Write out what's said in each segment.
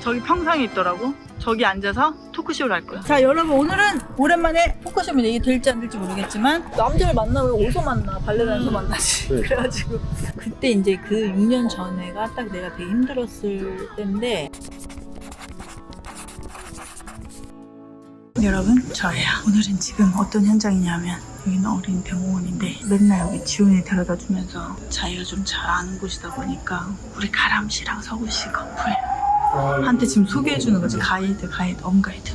저기 평상에 있더라고. 저기 앉아서 토크쇼를 할 거야. 자, 여러분, 오늘은 오랜만에 토크쇼입니다. 이게 될지 안 될지 모르겠지만 남자를 만나면 어디서 만나? 발레단에서 만나지. 네. 그래가지고 그때 이제 그 6년 전에가 딱 내가 되게 힘들었을 때인데, 여러분, 저예요. 오늘은 지금 어떤 현장이냐면, 여기는 어린 병원인데 맨날 여기 지훈이 데려다 주면서 자기가 좀 잘 아는 곳이다 보니까 우리 가람씨랑 서구씨 커플 한테 지금 소개해주는 거지. 가이드, 엄가이드.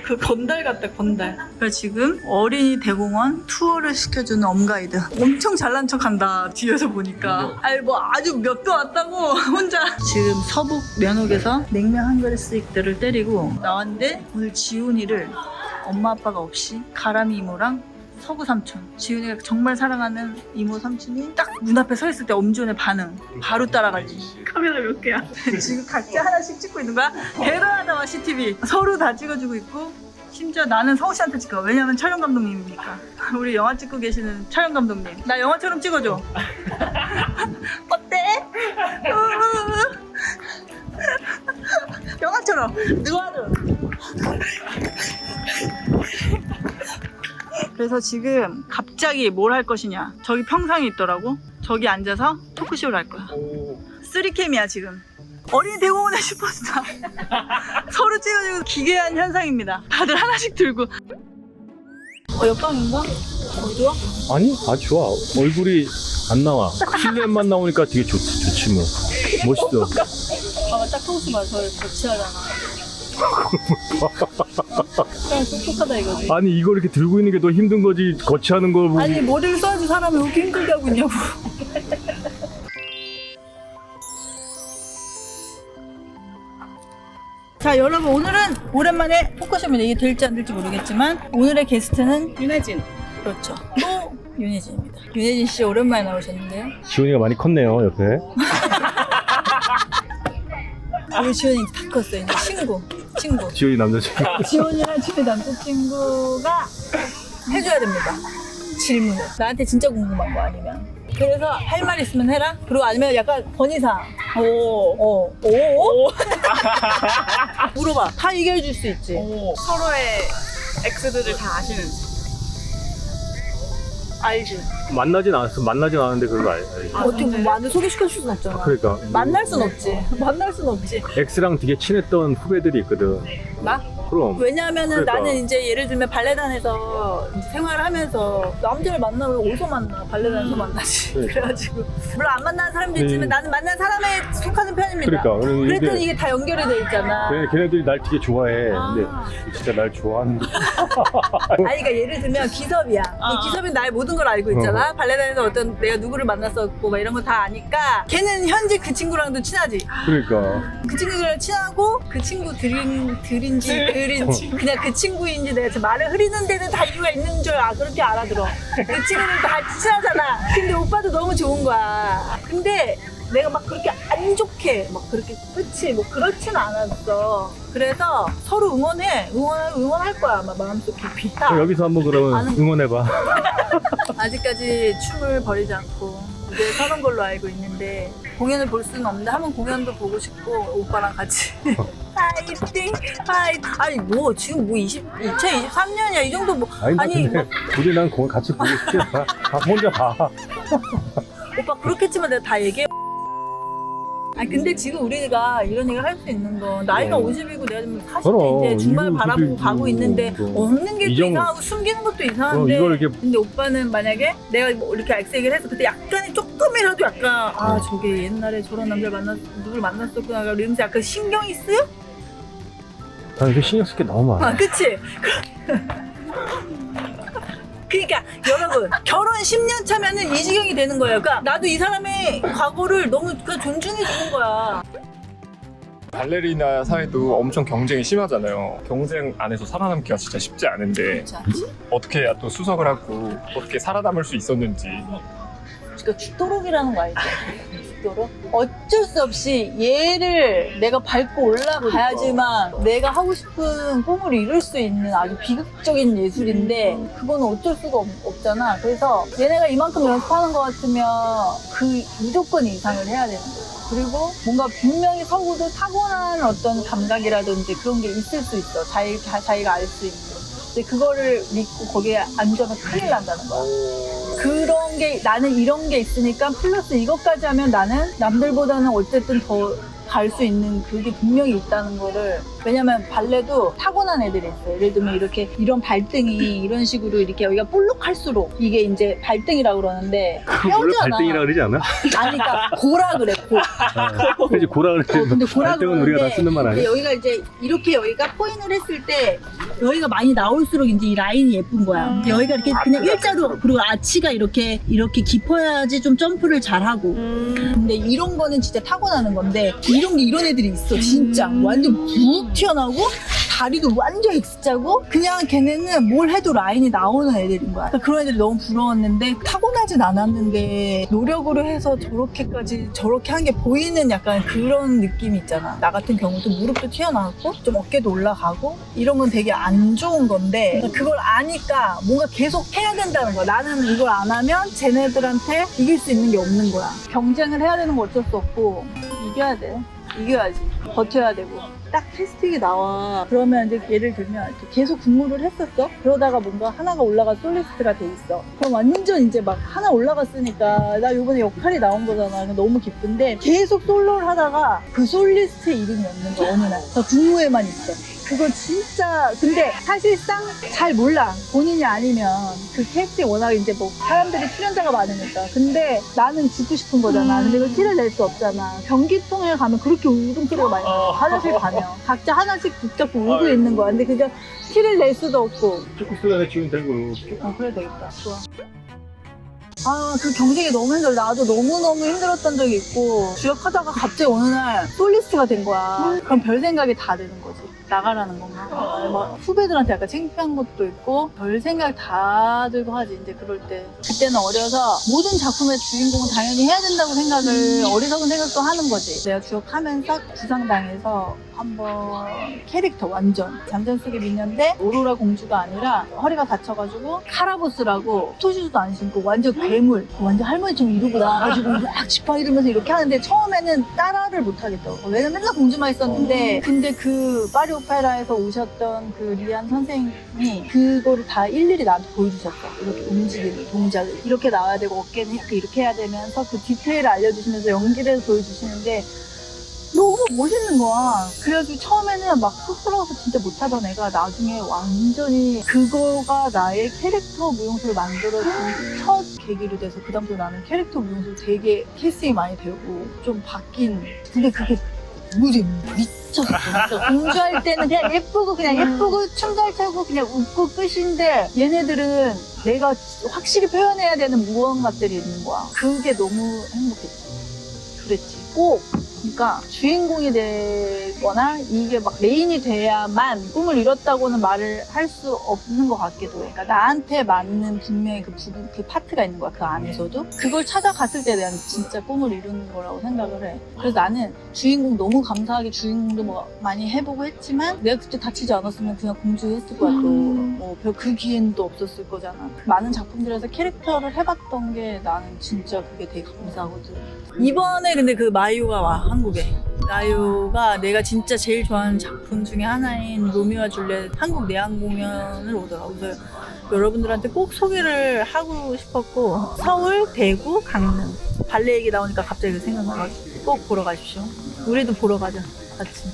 그 건달 같다, 건달. 그러니까 지금 어린이 대공원 투어를 시켜주는 엄가이드. 엄청 잘난 척한다, 뒤에서 보니까. 아니 뭐 아주 몇 도 왔다고 혼자. 지금 서북 면옥에서 냉면 한 그릇씩들을 때리고 나왔는데, 오늘 지훈이를 엄마 아빠가 없이 가람이 이모랑 서구 삼촌, 지훈이가 정말 사랑하는 이모 삼촌이 딱 문 앞에 서 있을 때 엄지훈의 반응 바로 따라가지. 카메라 몇 개야? 지금 각자 하나씩 찍고 있는 거야. 대단하다. 와 CTV 서로 다 찍어주고 있고, 심지어 나는 서우 씨한테 찍어. 왜냐면 촬영 감독님이니까. 우리 영화 찍고 계시는 촬영 감독님, 나 영화처럼 찍어줘. 어때? 영화처럼 느와르. 그래서 지금 갑자기 뭘 할 것이냐, 저기 평상에 있더라고. 저기 앉아서 토크쇼를 할 거야. 3캠이야 지금. 어린이 대공원의 슈퍼스타. 서로 찍어주고 기괴한 현상입니다. 다들 하나씩 들고. 옆방인가? 어두워? 아니, 아주 좋아. 얼굴이 안 나와. 실루엣만 나오니까 되게 좋지 뭐. 멋있어. 봐봐, 딱 통수만 저를 거치하잖아. 그냥 똑똑하다 이거지. 아니, 이걸 이렇게 들고 있는 게 더 힘든 거지. 거치하는 걸 보고. 아니, 머리를 써야지 사람이 왜 이렇게 힘들게 하고 있냐고. 자, 여러분, 오늘은 오랜만에 토크쇼입니다. 이게 될지 안 될지 모르겠지만 오늘의 게스트는 윤혜진. 그렇죠. 또 윤혜진입니다. 윤혜진 씨 오랜만에 나오셨는데요. 지훈이가 많이 컸네요, 옆에. 우리 지훈이 다 컸어. 이제 친구. 지훈이 남자친구. 지훈이랑 지훈이 남자친구가 해줘야 됩니다. 질문을. 나한테 진짜 궁금한 거 아니면. 그래서 할 말 있으면 해라. 그리고 아니면 약간 건의사항. 오. 물어봐. 다 얘기해 줄 수 있지. 서로의 X들을 다 아시는지. 알지. 만나진 않았는데 그걸 알지. 어떻게 뭐 나한테 소개시켜 줄 순 없잖아. 그러니까. 만날 순 없지. X랑 되게 친했던 후배들이 있거든. 나? 그럼. 왜냐하면은 그러니까. 나는 이제 예를 들면 발레단에서 이제 생활을 하면서 남자를 만나면 어디서 만나? 발레단에서 만나지. 그러니까. 그래가지고 물론 안 만나는 사람도 있지만 나는 만난 사람에 속하는 편입니다. 그러니까. 그랬더니 이게 다 연결이 돼 있잖아. 걔네들이 날 되게 좋아해. 근데 진짜 날 좋아하는데. 아니 그러니까 예를 들면 기섭이야. 이 기섭이 나의 모든 걸 알고 있잖아. 발레단에서 어떤 내가 누구를 만났었고 막 이런 거 다 아니까 걔는 현재 그 친구랑도 친하지. 그러니까. 그 친구랑 친하고 그 친구 들인지 그냥 그 친구인지 내가 지금 말을 흐리는 데는 다 이유가 있는 줄 그렇게 알아들어. 그 친구는 다 친하잖아. 근데 오빠도 너무 좋은 거야. 근데 내가 막 그렇게 안 좋게 막 그렇게 끝이 뭐 그렇진 않았어. 그래서 서로 응원할 거야 아마 마음속 깊이. 그럼 여기서 한번 그러면 응원해봐. 아직까지 춤을 버리지 않고 무대에 서는 걸로 알고 있는데 공연을 볼 수는 없는데 한번 공연도 보고 싶고 오빠랑 같이 파이팅. 아니 뭐 지금 뭐 2023년이야 이 정도 뭐 아니 근데 우리 난 공연 같이 보고 싶지. 다 혼자 봐. 오빠 그렇겠지만 내가 다 얘기해. 아니 근데 지금 우리가 이런 얘기를 할 수 있는 건 나이가 50이고 내가 지금 40대 이제 중반을 바라보고 가고 있는데 없는 게 또 이상하고 숨기는 것도 이상한데 이걸 이렇게 근데 오빠는 만약에 내가 뭐 이렇게 X 얘기를 해서 그때 약간의 조금이라도 약간 아 저게 옛날에 저런 남자를 누굴 만났었구나 이러면서 약간 신경이 쓰여? 난 이렇게 신경 쓸 게 너무 많아. 아 그치? 그러니까 여러분 결혼 10년 차면은 이 지경이 되는 거예요. 그러니까 나도 이 사람의 과거를 너무 존중해 주는 거야. 발레리나 사회도 엄청 경쟁이 심하잖아요. 경쟁 안에서 살아남기가 진짜 쉽지 않은데 그렇지 않지? 어떻게 해야 또 수석을 하고 어떻게 살아남을 수 있었는지. 그러니까 죽도록이라는 거 알죠? 죽도록? 어쩔 수 없이 얘를 내가 밟고 올라가야지만 내가 하고 싶은 꿈을 이룰 수 있는 아주 비극적인 예술인데 그건 어쩔 수가 없잖아. 그래서 얘네가 이만큼 연습하는 것 같으면 그 무조건 이상을 해야 되는 거야. 그리고 뭔가 분명히 서구도 타고난 어떤 감각이라든지 그런 게 있을 수 있어. 자기가 알 수 있는. 근데 그거를 믿고 거기에 앉으면 큰일 난다는 거야. 그런 게 나는 이런 게 있으니까 플러스 이것까지 하면 나는 남들보다는 어쨌든 더 갈 수 있는 그게 분명히 있다는 거를. 왜냐면 발레도 타고난 애들이 있어요. 예를 들면 이렇게 이런 발등이 이런 식으로 이렇게 여기가 볼록할수록 이게 이제 발등이라고 그러는데 원래 뼈잖아. 발등이라 그러지 않아? 아니 그러니까 고라 그래 고. 그지 고라 그래. 근데 고라 발등은 우리가 다 쓰는 말 근데 아니야? 여기가 이제 이렇게 여기가 포인을 했을 때 여기가 많이 나올수록 이제 이 라인이 예쁜 거야. 여기가 이렇게 그냥 일자로 그리고 아치가 이렇게 깊어야지 좀 점프를 잘하고. 근데 이런 거는 진짜 타고나는 건데 이런 게 이런 애들이 있어 진짜 완전 푹 튀어나오고 다리도 완전 X자고 그냥 걔네는 뭘 해도 라인이 나오는 애들인 거야. 그러니까 그런 애들이 너무 부러웠는데 타고나진 않았는데 노력으로 해서 저렇게까지 저렇게 한 게 보이는 약간 그런 느낌이 있잖아. 나 같은 경우도 무릎도 튀어나왔고 좀 어깨도 올라가고 이런 건 되게 안 좋은 건데 그걸 아니까 뭔가 계속 해야 된다는 거야. 나는 이걸 안 하면 쟤네들한테 이길 수 있는 게 없는 거야. 경쟁을 해야 되는 거 어쩔 수 없고 이겨야 돼. 이겨야지. 버텨야 되고. 딱 캐스팅이 나와. 그러면 이제 예를 들면 이렇게 계속 근무를 했었어. 그러다가 뭔가 하나가 올라가 솔리스트가 돼 있어. 그럼 완전 이제 막 하나 올라갔으니까 나 이번에 역할이 나온 거잖아. 너무 기쁜데 계속 솔로를 하다가 그 솔리스트 이름이 없는 거야. 어느 날. 저 군무에만 있어. 그거 진짜 근데 사실상 잘 몰라. 본인이 아니면 그 캐스팅 워낙 이제 뭐 사람들이 출연자가 많으니까. 근데 나는 죽고 싶은 거잖아. 근데 그걸 티를 낼 수 없잖아. 변기통에 가면 그렇게 울음소리가 많이 나. 화장실 가면 각자 하나씩 붙잡고 울고 있는 거야. 근데 그게 티를 낼 수도 없고. 초코슬라에 지금 되고. 그래 되겠다. 좋아. 아, 그 경쟁이 너무 힘들어. 나도 너무너무 힘들었던 적이 있고 주역하다가 갑자기 어느 날 솔리스트가 된 거야. 그럼 별 생각이 다 드는 거지. 나가라는 건가? 막 후배들한테 약간 창피한 것도 있고 별 생각 다 들고 하지. 이제 그럴 때 그때는 어려서 모든 작품의 주인공은 당연히 해야 된다고 생각을 어리석은 생각도 하는 거지. 내가 주역하면서 부상당해서 한번 캐릭터 완전 잠잠스게 미녀인데 오로라 공주가 아니라 허리가 다쳐가지고 카라보스라고 토슈즈도 안 신고 완전 괴물 완전 할머니처럼 이러고 나와가지고 막 지팡이 이러면서 이렇게 하는데 처음에는 따라를 못 하겠다고. 왜냐면 맨날 공주만 있었는데 근데 그 파리 오페라에서 오셨던 그 리안 선생님이 그거를 다 일일이 나한테 보여주셨어. 이렇게 움직이는 동작을 이렇게 나와야 되고 어깨는 이렇게 해야 되면서 그 디테일을 알려주시면서 연기를 해서 보여주시는데 너무 멋있는 거야. 그래가지고 처음에는 막 쑥스러워서 진짜 못하던 애가 나중에 완전히 그거가 나의 캐릭터 무용수를 만들어준 첫 계기로 돼서 그다음부터 나는 캐릭터 무용수 되게 캐스팅이 많이 되고 좀 바뀐. 근데 그게 뭐지 미쳤어. 공주할 때는 그냥 예쁘고 춤 잘 춰고 그냥 웃고 끝인데 얘네들은 내가 확실히 표현해야 되는 무언가들이 있는 거야. 그게 너무 행복했지. 그랬지. 꼭 그러니까 주인공이 되거나 이게 막 메인이 돼야만 꿈을 이뤘다고는 말을 할 수 없는 것 같기도 해. 그러니까 나한테 맞는 분명히 그 부분, 그 파트가 있는 거야. 그 안에서도. 그걸 찾아갔을 때 내가 진짜 꿈을 이루는 거라고 생각을 해. 그래서 나는 주인공 너무 감사하게 주인공도 뭐 많이 해보고 했지만 내가 그때 다치지 않았으면 그냥 공주 했을 거야. 또 그 기회는 또 없었을 거잖아. 많은 작품들에서 캐릭터를 해봤던 게 나는 진짜 그게 되게 감사하거든. 이번에 근데 그 마유가 와 한국에. 마유가 내가 진짜 제일 좋아하는 작품 중에 하나인 로미오와 줄리엣 한국 내한 공연을 오더라고. 그래서 여러분들한테 꼭 소개를 하고 싶었고 서울, 대구, 강릉 발레 얘기 나오니까 갑자기 생각나가지고 꼭 보러 가십시오. 우리도 보러 가자 같이.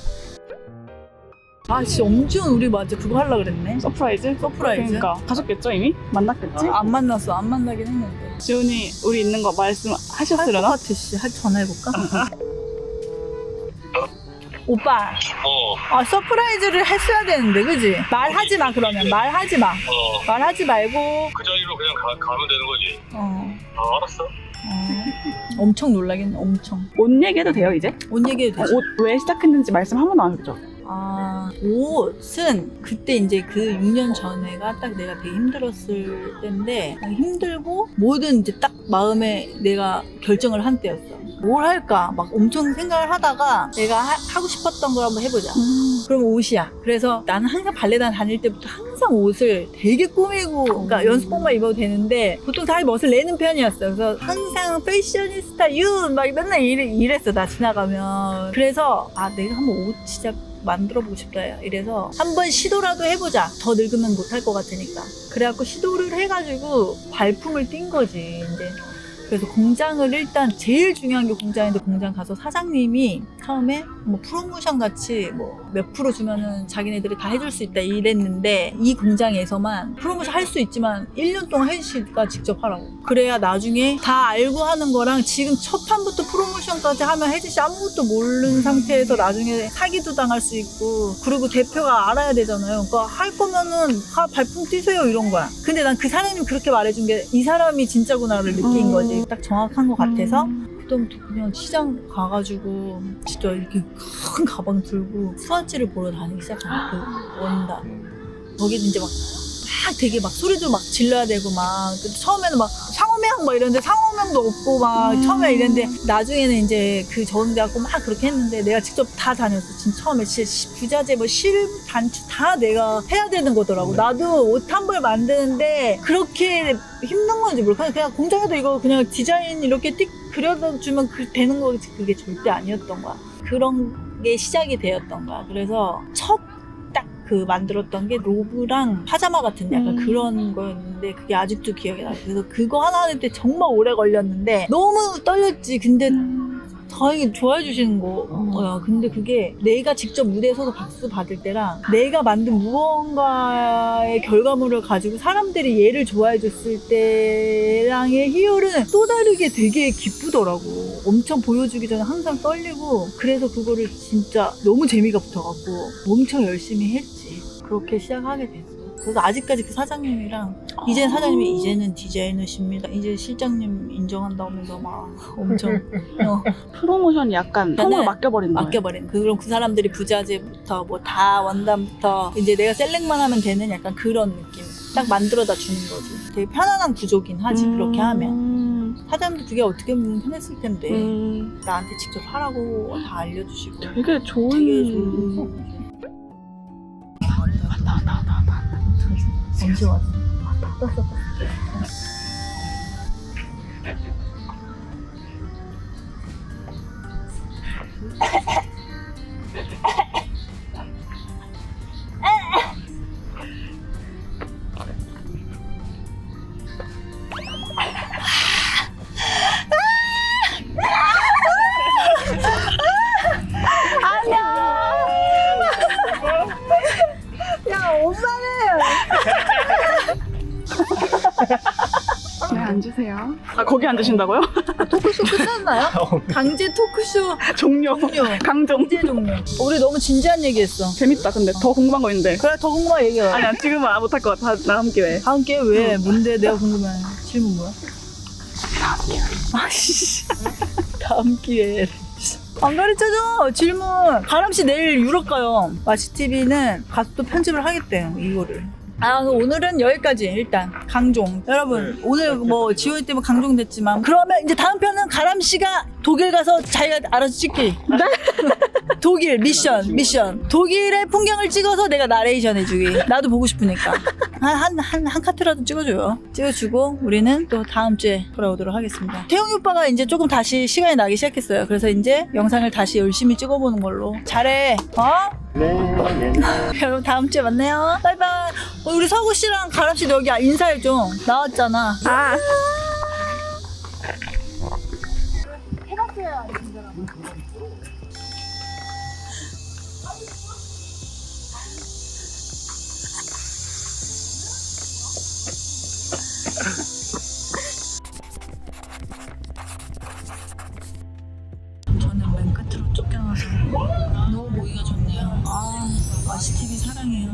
아 진짜 엄지훈 우리 맞아 그거 하려고 그랬네. 서프라이즈? 그러니까 가셨겠죠 이미? 만났겠지? 안 만났어. 안 만나긴 했는데. 지훈이 우리 있는 거 할 것 말씀하셨으려나? 같아. 씨. 전화해볼까? 오빠. 아, 서프라이즈를 했어야 되는데, 그지? 말하지 마, 그러면. 말하지 마. 말하지 말고. 그 자리로 그냥 가면 되는 거지. 알았어. 엄청 놀라긴, 엄청. 옷 얘기해도 돼요 이제? 옷 얘기해도 되지? 옷 왜 시작했는지 말씀 한 번도 안 하셨죠? 아, 옷은 그때 이제 그 6년 전에가 딱 내가 되게 힘들었을 때인데 힘들고 뭐든 이제 딱 마음에 내가 결정을 한 때였어. 뭘 할까 막 엄청 생각을 하다가 내가 하고 싶었던 걸 한번 해보자. 그럼 옷이야. 그래서 나는 항상 발레단 다닐 때부터 항상 항상 옷을 되게 꾸미고 그러니까 연습복만 입어도 되는데 보통 다 멋을 내는 편이었어요. 그래서 항상 패셔니스타 유 막 맨날 이랬어 나 지나가면. 그래서 아 내가 한번 옷 진짜 만들어보고 싶다 이래서 한번 시도라도 해보자. 더 늙으면 못할 것 같으니까. 그래갖고 시도를 해가지고 발품을 띈 거지 이제. 그래서 공장을 일단 제일 중요한 게 공장인데 공장 가서 사장님이 처음에 뭐 프로모션 같이 뭐 몇 프로 주면은 자기네들이 다 해줄 수 있다 이랬는데 이 공장에서만 프로모션 할 수 있지만 1년 동안 해주시니까 직접 하라고. 그래야 나중에 다 알고 하는 거랑 지금 첫 판부터 프로모션까지 하면 혜지씨 아무것도 모르는 상태에서 나중에 사기도 당할 수 있고 그리고 대표가 알아야 되잖아요. 그러니까 할 거면은 발품 띄세요 이런 거야. 근데 난 그 사장님이 그렇게 말해준 게 이 사람이 진짜구나를 느낀 거지. 딱 정확한 것 같아서 그때부터 그냥 시장 가가지고 진짜 이렇게 큰 가방 들고 수화지를 보러 다니기 시작한 그 원단. 거기도 이제 막 되게 막 소리도 막 질러야 되고 막 처음에는 막 상호명 막 이랬는데 상호명도 없고 막 처음에 이랬는데 나중에는 이제 그 적응돼갖고 막 그렇게 했는데 내가 직접 다 다녔어. 진짜 처음에 부자재 뭐 실 단추 다 내가 해야 되는 거더라고. 나도 옷 한 벌 만드는데 그렇게 힘든 건지 모르겠어. 그냥 공장에도 이거 그냥 디자인 이렇게 띡 그려주면 되는 거지. 그게 절대 아니었던 거야. 그런 게 시작이 되었던 거야. 그래서 첫 그 만들었던 게 로브랑 파자마 같은 약간 그런 거였는데 그게 아직도 기억이 나요. 그래서 그거 하나 하는데 정말 오래 걸렸는데 너무 떨렸지. 근데 다행히 좋아해 주시는 거야. 근데 그게 내가 직접 무대에 서서 박수 받을 때랑 내가 만든 무언가의 결과물을 가지고 사람들이 얘를 좋아해 줬을 때랑의 희열은 또 다르게 되게 기쁘더라고. 엄청 보여주기 전에 항상 떨리고 그래서 그거를 진짜 너무 재미가 붙어갖고 엄청 열심히 했지. 그렇게 시작하게 됐어. 그래서 아직까지 그 사장님이랑 이제는 사장님이 이제는 디자이너십니다. 이제 실장님 인정한다면서 막 엄청 프로모션이 약간 통으로 맡겨버린 거예요. 맡겨버린. 그럼 그 사람들이 부자재부터 뭐 다 원단부터 이제 내가 셀렉만 하면 되는 약간 그런 느낌. 딱 만들어다 주는 거지. 되게 편안한 구조긴 하지 그렇게 하면. 사장님도 그게 어떻게 보면 편했을 텐데 나한테 직접 하라고 다 알려주시고 되게 좋은. 되게 좋은. 언제 왔어? 떴어. 네, 앉으세요. 아, 거기 앉으신다고요? 토크쇼 끝났나요? 강제 토크쇼 종료. 강정. 강제 종료. 우리 너무 진지한 얘기했어. 재밌다, 근데. 더 궁금한 거 있는데. 그래 더 궁금한 얘기해. 아니야, 지금은 못할 것 같아. 다음 기회에. 다음 기회 왜? 뭔데? 내가 궁금해. 질문 뭐야? 아씨. 다음 기회에. 안 가르쳐줘. 질문. 가람씨 내일 유럽 가요. 마시TV는 가서 또 편집을 하겠대요. 이거를. 아, 오늘은 여기까지 일단 강종. 여러분 오늘 뭐 지호이 때문에 강종 됐지만 그러면 이제 다음 편은 가람씨가 독일 가서 자기가 알아서 찍기. 독일 미션. 독일의 풍경을 찍어서 내가 나레이션 해주기. 나도 보고 싶으니까. 한 카트라도 찍어주고 우리는 또 다음 주에 돌아오도록 하겠습니다. 태용이 오빠가 이제 조금 다시 시간이 나기 시작했어요. 그래서 이제 영상을 다시 열심히 찍어보는 걸로. 잘해. 여러분 다음 주에 만나요. 바이바이. 우리 서구 씨랑 가람 씨도 여기 인사해줘. 나왔잖아. 아. 저는 맨 끝으로 쫓겨나서 너무 보기가 좋네요. 아, 마시TV 사랑해요.